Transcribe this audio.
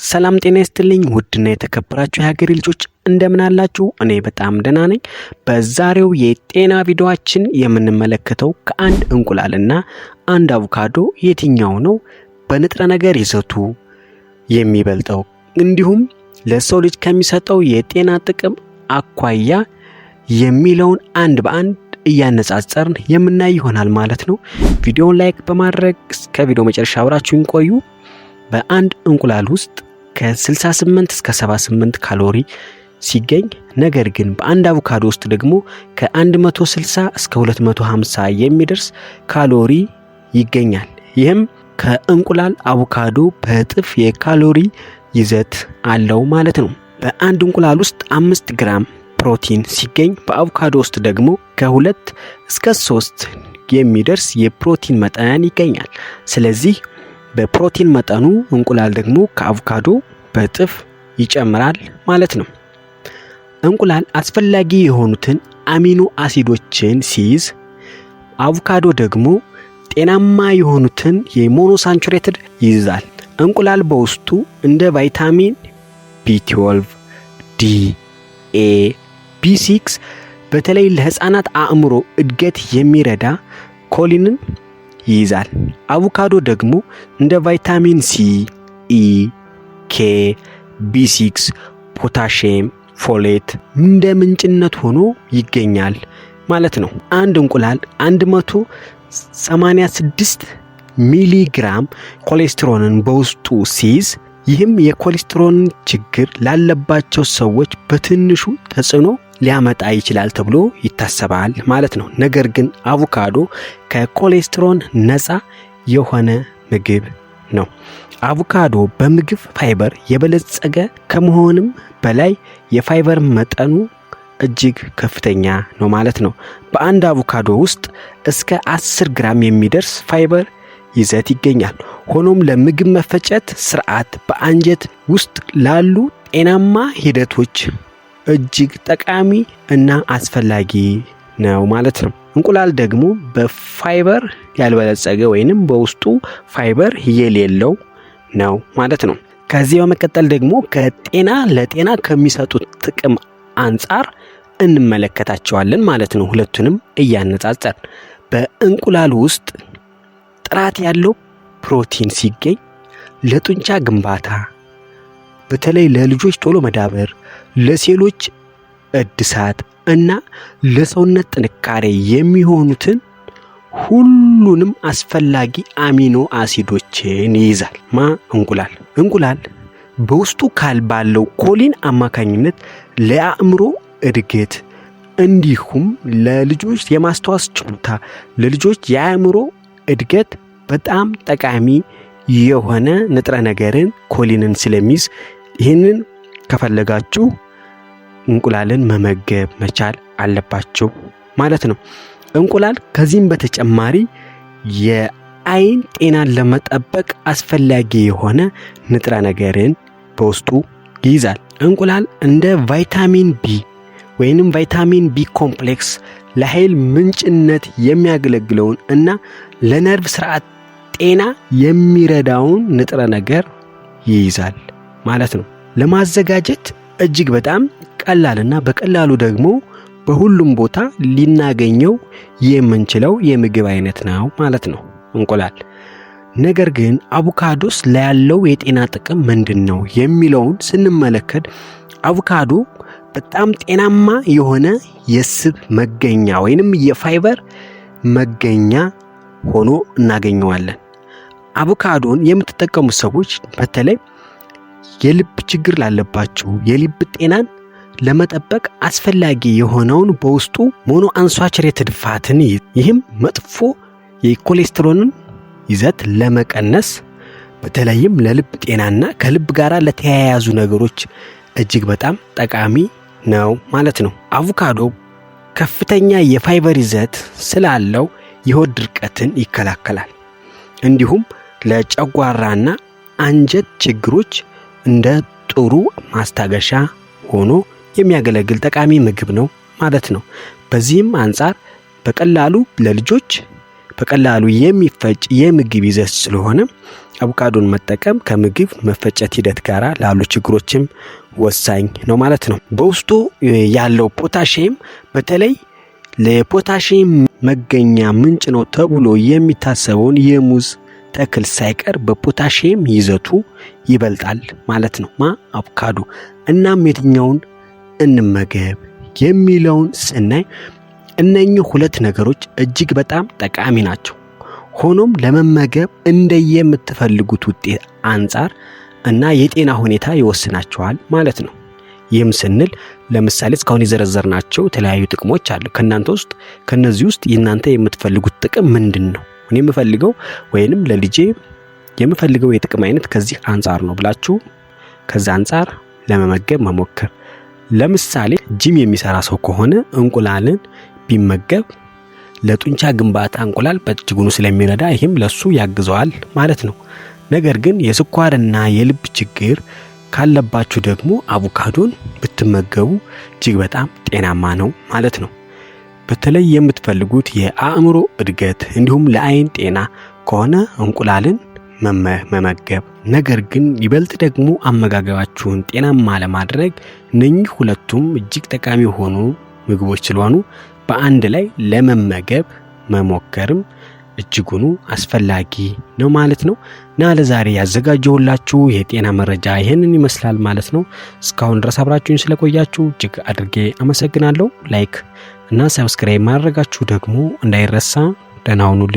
ሰላም ጤና ይስጥልኝ ውድና የተከበራችሁ የሀገሬ ልጆች እንደምን አላችሁ? እኔ በጣም ደህና ነኝ። በዛሬው የጤና ቪዲዮአችን የምንመለከተው ከአንድ እንቁላልና አንድ አቮካዶ የትኛው ነው በንጥረ ነገር ይዘቱ የሚበልጠው እንዲሁም ለሰው ልጅ ከሚሰጠው የጤና ጥቅም አኳያ የሚለውን አንድ በአንድ እያነጻጸርን የምናይ ይሆናል ማለት ነው። ቪዲዮውን ላይክ በማድረግ እስከ ቪዲዮ መጨረሻ አብራችሁን ቆዩ። በአንድ እንቁላል ውስጥ ከ68 እስከ 78 ካሎሪ ሲገኝ ነገር ግን በአንድ አቮካዶ ውስጥ ደግሞ ከ160 እስከ 250 የሚደርስ ካሎሪ ይገኛል። ይህም ከእንቁላል አቮካዶ በእጥፍ የካሎሪ ይዘት አለው ማለት ነው። በአንድ እንቁላል ውስጥ 5 ግራም ፕሮቲን ሲገኝ በአቮካዶ ውስጥ ደግሞ ከ2 እስከ 3 የሚደርስ የፕሮቲን መጠን ይገኛል። ስለዚህ በፕሮቲን መጠኑ እንቁላል ደግሞ ከአቮካዶ በእጥፍ ይጨምራል ማለት ነው። እንቁላል አስፈላጊ የሆኑትን አሚኖ አሲዶችን ሲይዝ አቮካዶ ደግሞ ጤናማ የሆኑትን የሞኖሳቹሬትድ ይይዛል። እንቁላል በውስጡ እንደ ቫይታሚን B12፣ D፣ A፣ B6 በተለይ ለህፃናት አእምሮ እድገት የሚረዳ ኮሊንን ይይዛል። አቮካዶ ደግሞ እንደ ቫይታሚን C፣ E፣ K፣ B6፣ ፖታሺየም፣ ፎሌት እንደ ምንጭነት ሆኖ ይገኛል ማለት ነው። አንድ እንቁላል 186 ሚሊ ግራም ኮሌስትሮልን በውስጡ ሲይዝ ይህም የኮሌስትሮል ችግር ላለባቸው ሰዎች በትንሹ ተጽዕኖ ሊያመጣ ይችላል ተብሎ ይታሰባል ማለት ነው። ነገር ግን አቮካዶ ከኮሌስትሮል ነፃ የሆነ ምግብ ነው። አቮካዶ በምግብ ፋይበር የበለጸገ ከመሆንም በላይ የፋይበር መጠኑ እጅግ ከፍተኛ ነው ማለት ነው። በአንድ አቮካዶ ውስጥ እስከ 10 ግራም የሚደርስ ፋይበር ይዘት ይገኛል። ሆኖም ለምግብ መፈጨት ስርዓት በአንጀት ውስጥ ላሉ ጤናማ ሂደቶች እጅግ ጠቃሚ እና አስፈላጊ ነው ማለት ነው። እንቁላል ደግሞ በፋይበር ያልበለጸገ ወይንም በውስጡ ፋይበር የሌለው ነው ማለት ነው። ከዚህ በመቀጠል ደግሞ ለጤና ከሚሰጡት ጥቅም አንጻር እንመለከታቸዋለን ማለት ነው። ሁለቱንም እያነጻጸር በእንቁላል ውስጥ ጥራት ያለው ፕሮቲን ሲገኝ ለጡንቻ ግንባታ በተለይ ለልጆች ቶሎ መዳበር፣ ለሴሎች እድሳት እና ለሰውነት ጥንካሬ የሚሆኑትን ሁሉንም አስፈላጊ አሚኖ አሲዶችን ይይዛል። እንቁላል በውስጡ ባለው ኮሊን አማካኝነት ለአእምሮ እድገት እንዲሁም ለልጆች የማስተዋል ችሎታ፣ ለልጆች የአእምሮ እድገት በጣም ጠቃሚ የሆነ ንጥረ ነገርን ኮሊንን ስለሚይዝ ይህንን ከፈለጋችሁ እንቁላልን መመገብ መቻል አለባችሁ ማለት ነው። እንቁላል ከዚህም በተጨማሪ የአይን ጤናን ለመጠበቅ አስፈላጊ የሆነ ንጥረ ነገርን በውስጡ ይይዛል። እንቁላል እንደ ቫይታሚን ቢ ወይንም ቫይታሚን ቢ ኮምፕሌክስ ለኃይል ምንጭነት የሚያገለግለውን እና ለነርቭ ስርዓት ጤና የሚረዳውን ንጥረ ነገር ይይዛል ማለት ነው። ለማዘጋጀት እጅግ በጣም ቀላልና በቀላሉ ደግሞ በሁሉም ቦታ ሊናገኘው የምንችለው የምግብ አይነት ነው ማለት ነው እንቁላል። ነገር ግን አቮካዶስ ላይ ያለው የጤና ጥቅም ምንድነው የሚለውን ስንመለከት አቮካዶ በጣም ጤናማ የሆነ የስብ መገኛ ወይንም የፋይበር መገኛ ሆኖ እናገኘዋለን። አቮካዶን የምትጠቀሙ ሰዎች በተለይ የልብ ችግር ላለባቸው የልብ ጤናን ለመጠበቅ አስፈላጊ የሆነውን በውስጡ ሞኖ አንሳቹሬትድ ፋትን ይህም መጥፎ የኮሌስትሮልን ይዘት ለመቀነስ በተለይም ለልብ ጤናና ከልብ ጋር ለተያያዙ ነገሮች እጅግ በጣም ጠቃሚ ነው ማለት ነው። አቮካዶ ከፍተኛ የፋይበር ይዘት ስላለው የሆድ ድርቀትን ይከላከላል። እንዲሁም ለጨጓራና አንጀት ችግሮች እንደ ጥሩ ማስታገሻ ሆኖ የሚያገለግል ጠቃሚ ምግብ ነው ማለት ነው። በዚህም አንጻር በቀላሉ ለልጆች በቀላሉ የሚፈጭ የምግብ ይዘት ስለሆነ አቮካዶን መጠቀም ከምግብ መፈጨት ሂደት ጋር ላሉ ችግሮችም ወሳኝ ነው ማለት ነው። በውስጡ ያለው ፖታሺየም በተለይ ለፖታሺየም መገኛ ምንጭ ነው ተብሎ የሚታሰበውን የሙዝ ተክል ሳይቀር በፖታሺየም ይዘቱ ይበልጣል ማለት ነው አቮካዶ። እናም የትኛውን እንመገብ የሚለውን ስናይ እነኚህ ሁለት ነገሮች እጅግ በጣም ጠቃሚ ናቸው። ሆኖም ለመመገብ እንደየምትፈልጉት ውጤት አንፃር እና የጤና ሁኔታ ይወስናቸዋል ማለት ነው። ይህም ስንል ለምሳሌ እስካሁን የዘረዘርናቸው የተለያዩ ጥቅሞች አሉ። ከነዚህ ውስጥ እናንተ የምትፈልጉት ጥቅም ምንድነው? እኔ የምፈልገው ወይንም ለልጄ የምፈልገው የጥቅም አይነት ከዚህ አንፃር ነው ብላችሁ ከዛ አንፃር ለመመገብ መሞከር። ለምሳሌ ጂም የሚሰራ ሰው ከሆነ እንቁላልን ቢመገብ ለጡንቻ ግንባታ እንቁላል በእጅጉ ስለሚረዳ ይሄም ለሱ ያግዘዋል ማለት ነው። ነገር ግን የስኳርና የልብ ችግር ካለባችሁ ደግሞ አቮካዶን ብትመገቡ እጅግ በጣም ጤናማ ነው ማለት ነው። በተለይ የምትፈልጉት የአእምሮ እድገት እንዲሁም ለአይን ጤና ከሆነ እንቁላልን መመገብ። ነገር ግን ይበልጥ ደግሞ አመጋገባችሁን ጤናማ ለማድረግ እነኚህ ሁለቱም እጅግ ጠቃሚ የሆኑ ምግቦች ስለሆኑ በአንድ ላይ ለመመገብ መሞከርም እጅጉኑ አስፈላጊ ነው ማለት ነው። እና ለዛሬ ያዘጋጀሁላችሁ የጤና መረጃ ይሄንን ይመስላል ማለት ነው። እስካሁን ድረስ አብራችሁኝ ስለቆያችሁ እጅግ አድርጌ አመሰግናለሁ። ላይክ እና ሰብስክራይብ ማድረጋችሁ ደግሞ እንዳይረሳ። ደህና ሁኑልኝ።